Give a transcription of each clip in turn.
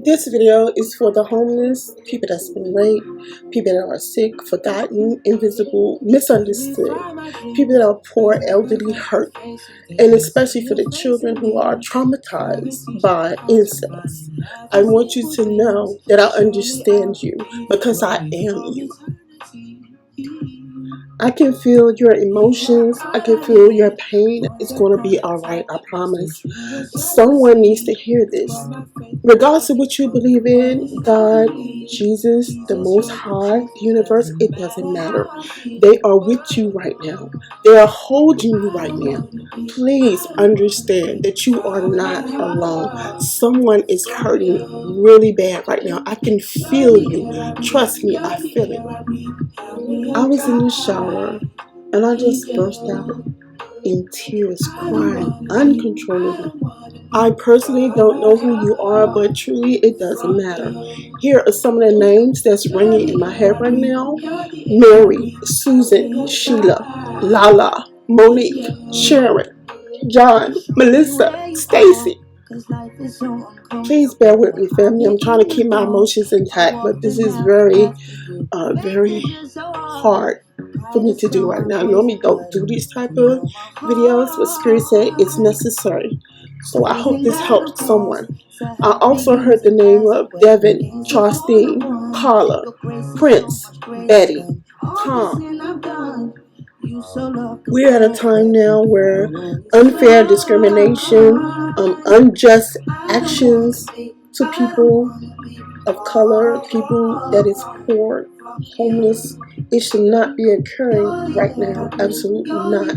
This video is for the homeless, people that's been raped, people that are sick, forgotten, invisible, misunderstood, people that are poor, elderly, hurt, and especially for the children who are traumatized by incest. I want you to know that I understand you because I am you. I can feel your emotions. I can feel your pain. It's going to be all right, I promise. Someone needs to hear this. Regardless of what you believe in, God, Jesus, the Most High, the universe, it doesn't matter. They are with you right now. They are holding you right now. Please understand that you are not alone. Someone is hurting really bad right now. I can feel you. Trust me, I feel it. I was in the shower and I just burst out in tears, crying uncontrollably. I personally don't know who you are, but truly it doesn't matter. Here are some of the names that's ringing in my head right now: Mary, Susan, Sheila, Lala, Monique, Sharon, John, Melissa, Stacy. Please bear with me, family. I'm trying to keep my emotions intact, but this is very hard for me to do right now. I normally don't do these type of videos, but Spirit said it's necessary. So I hope this helps someone. I also heard the name of Devin, Charlestine, Carla, Prince, Betty, Tom. We're at a time now where unfair discrimination, unjust actions to people of color, people that is poor, homeless, it should not be occurring right now. Absolutely not.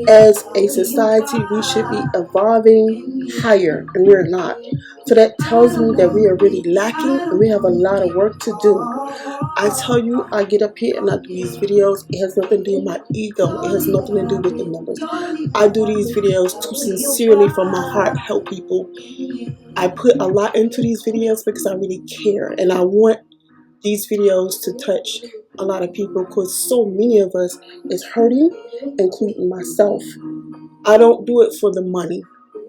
As a society, we should be evolving higher, and we're not. So that tells me that we are really lacking and we have a lot of work to do. I tell you, I get up here and I do these videos. It has nothing to do with my ego. It has nothing to do with the numbers. I do these videos to sincerely, from my heart, help people. I put a lot into these videos because I really care, and I want these videos to touch a lot of people because so many of us is hurting, including myself. I don't do it for the money.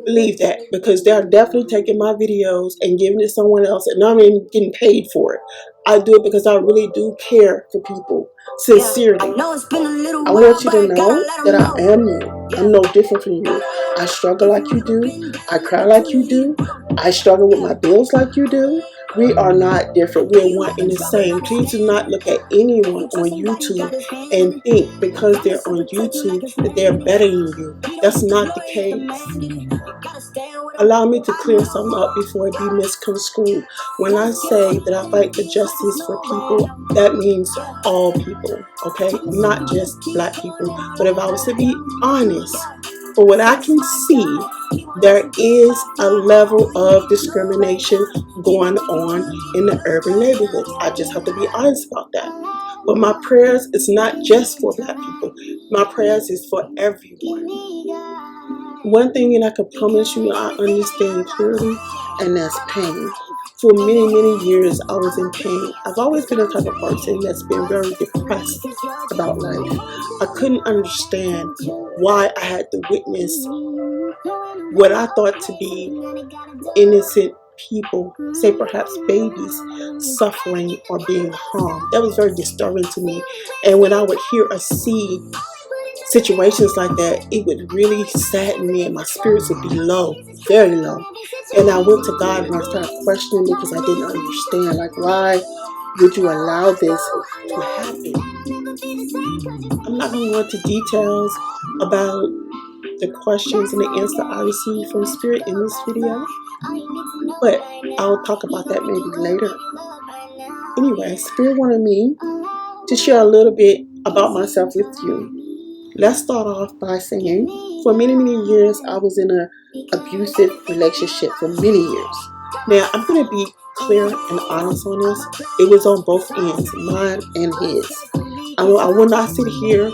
Believe that, because they're definitely taking my videos and giving it to someone else, and I'm even getting paid for it. I do it because I really do care for people, sincerely. I want you to know that I am you. I'm no different from you. I struggle like you do. I cry like you do. I struggle with my bills like you do. We are not different. We're one and the same. Please do not look at anyone on YouTube and think because they're on YouTube that they're better than you. That's not the case. Allow me to clear something up before it be misconstrued. When I say that I fight for justice for people, that means all people, okay? Not just black people. But if I was to be honest, for what I can see, there is a level of discrimination going on in the urban neighborhoods. I just have to be honest about that. But my prayers is not just for black people. My prayers is for everyone. One thing that I can promise you I understand clearly, and that's pain. For many, many years, I was in pain. I've always been a type of person that's been very depressed about life. I couldn't understand why I had to witness what I thought to be innocent people, say perhaps babies, suffering or being harmed. That was very disturbing to me. And when I would hear or see situations like that, it would really sadden me and my spirits would be low, very low. And I went to God and I started questioning because I didn't understand, like, why would you allow this to happen? I'm not going to go into details about the questions and the answer I received from Spirit in this video, but I'll talk about that maybe later. Anyway, Spirit wanted me to share a little bit about myself with you. Let's start off by saying, for many, many years, I was in an abusive relationship for many years. Now, I'm going to be clear and honest on this. It was on both ends, mine and his. I will not sit here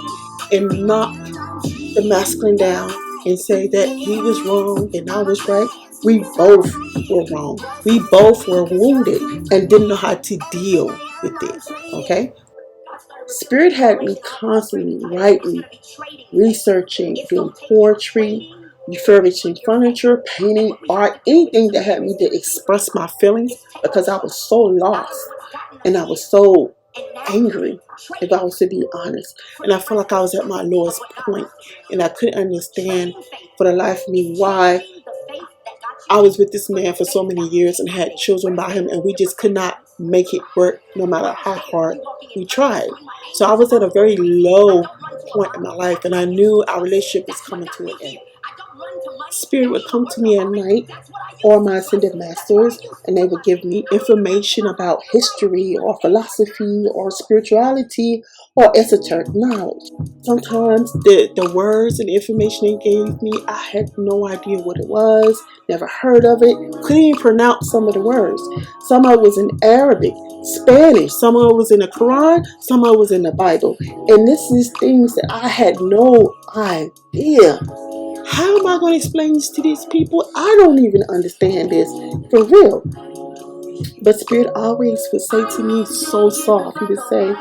and knock the masculine down and say that he was wrong and I was right. We both were wrong. We both were wounded and didn't know how to deal with this, okay? Spirit had me constantly writing, researching, doing poetry, refurbishing furniture, painting, art, anything that had me to express my feelings because I was so lost and I was so angry, if I was to be honest. And I felt like I was at my lowest point and I couldn't understand for the life of me why I was with this man for so many years and had children by him, and we just could not make it work no matter how hard we tried. So I was at a very low point in my life, and I knew our relationship was coming to an end. Spirit would come to me at night, or my ascended masters, and they would give me information about history or philosophy or spirituality or esoteric knowledge. Sometimes the words and information they gave me, I had no idea what it was, never heard of it, couldn't even pronounce some of the words. Some of it was in Arabic, Spanish, some of it was in the Quran, some of it was in the Bible. And this is things that I had no idea. How am I going to explain this to these people? I don't even understand this for real. But Spirit always would say to me so soft, he would say,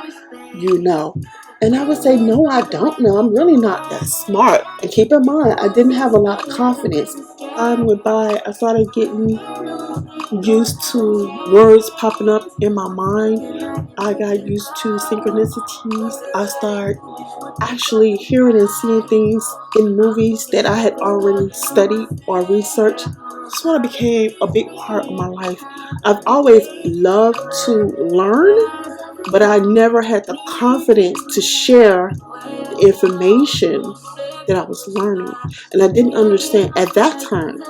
you know. And I would say, no, I don't know. I'm really not that smart. And keep in mind, I didn't have a lot of confidence. Time went by, I started getting used to words popping up in my mind. I got used to synchronicities. I started actually hearing and seeing things in movies that I had already studied or researched. Sort of became a big part of my life. I've always loved to learn, but I never had the confidence to share the information that I was learning. And I didn't understand at that time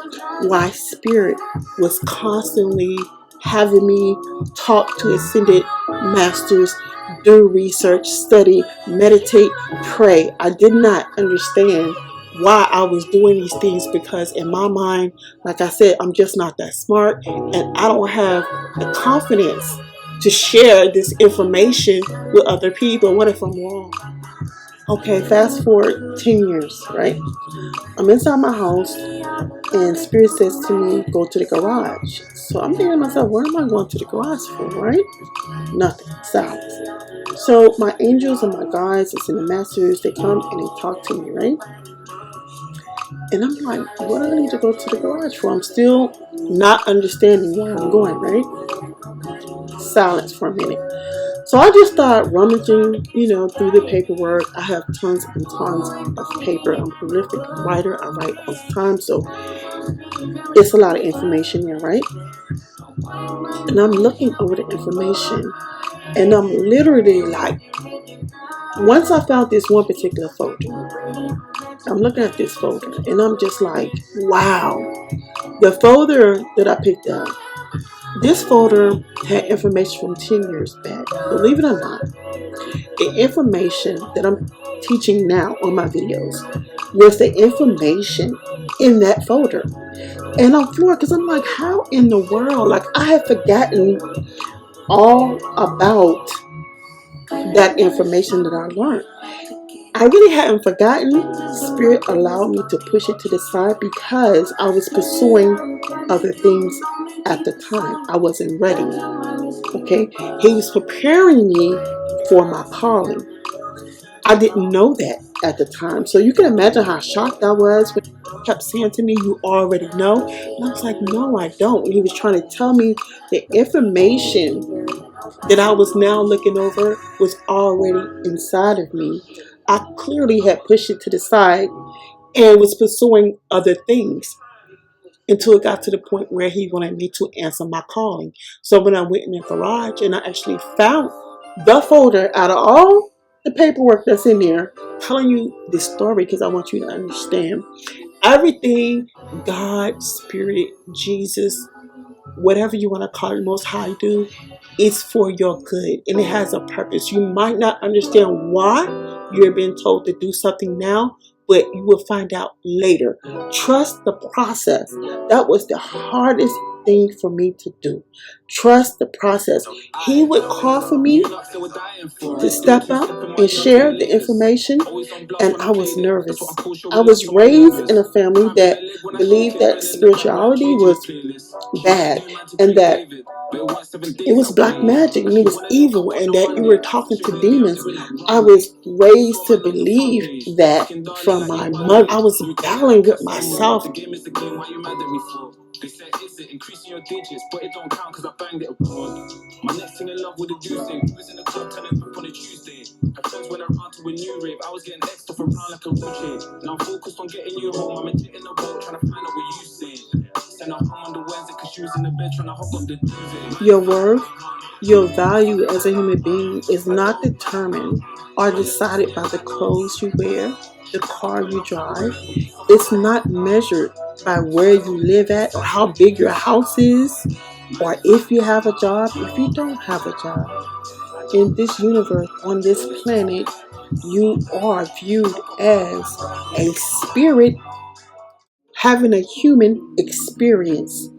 why Spirit was constantly having me talk to ascended masters, do research, study, meditate, pray. I did not understand why I was doing these things because in my mind, like I said, I'm just not that smart and I don't have the confidence to share this information with other people. What if I'm wrong? Okay, fast forward 10 years, right? I'm inside my house and Spirit says to me, go to the garage. So I'm thinking to myself, where am I going to the garage for, right? Nothing, silence. So my angels and my guides and the masters, they come and they talk to me, right? And I'm like, what do I need to go to the garage for? I'm still not understanding where I'm going, right? Silence for a minute. So I just started rummaging, through the paperwork. I have tons and tons of paper. I'm a prolific writer. I write all the time. So it's a lot of information there, right? And I'm looking over the information and I'm literally like, once I found this one particular folder, I'm looking at this folder and I'm just like, wow. The folder that I picked up, this folder had information from 10 years back. Believe it or not, the information that I'm teaching now on my videos was the information in that folder. And I'm floored because I'm like, how in the world? Like, I had forgotten all about that information that I learned. I really hadn't forgotten. Spirit allowed me to push it to the side because I was pursuing other things at the time. I wasn't ready. Okay? He was preparing me for my calling. I didn't know that at the time. So you can imagine how shocked I was when he kept saying to me, you already know. And I was like, no, I don't. And he was trying to tell me the information that I was now looking over was already inside of me. I clearly had pushed it to the side and was pursuing other things until it got to the point where he wanted me to answer my calling. So when I went in the garage and I actually found the folder out of all the paperwork that's in there, telling you this story because I want you to understand everything God, Spirit, Jesus, whatever you want to call it, Most High do, is for your good and it has a purpose. You might not understand why you're being told to do something now, but you will find out later. Trust the process. That was the hardest thing for me to do. Trust the process. He would call for me to step up and share the information, and I was nervous. I was raised in a family that believed that spirituality was bad and that it was black magic and it was evil and that you were talking to demons. I was raised to believe that from my mother. I was battling with myself. They said exit, increasing your digits, but it don't count because I banged it abroad. My next thing in love with a juice thing. We was in the club turning up on a Tuesday. Her friends went around to a new rave. I was getting next off around like a routine. Now I'm focused on getting you home. I'm in the boat trying to find out what you say. Send her home on the Wednesday because she was in the bed trying to hop up the duvet. Your worth, your value as a human being is not determined or decided by the clothes you wear, the car you drive. It's not measured by where you live at or how big your house is or if you have a job, if you don't have a job. In this universe, on this planet, you are viewed as a spirit having a human experience,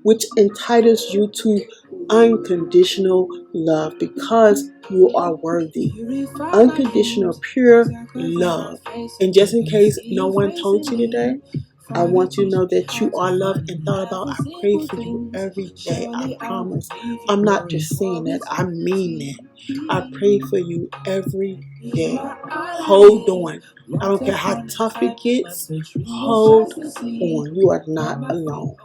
which entitles you to unconditional love because you are worthy. Unconditional, pure love. And just in case no one told you today, I want you to know that you are loved and thought about. I pray for you every day. I promise. I'm not just saying that. I mean that. I pray for you every day. Hold on. I don't care how tough it gets. Hold on. You are not alone.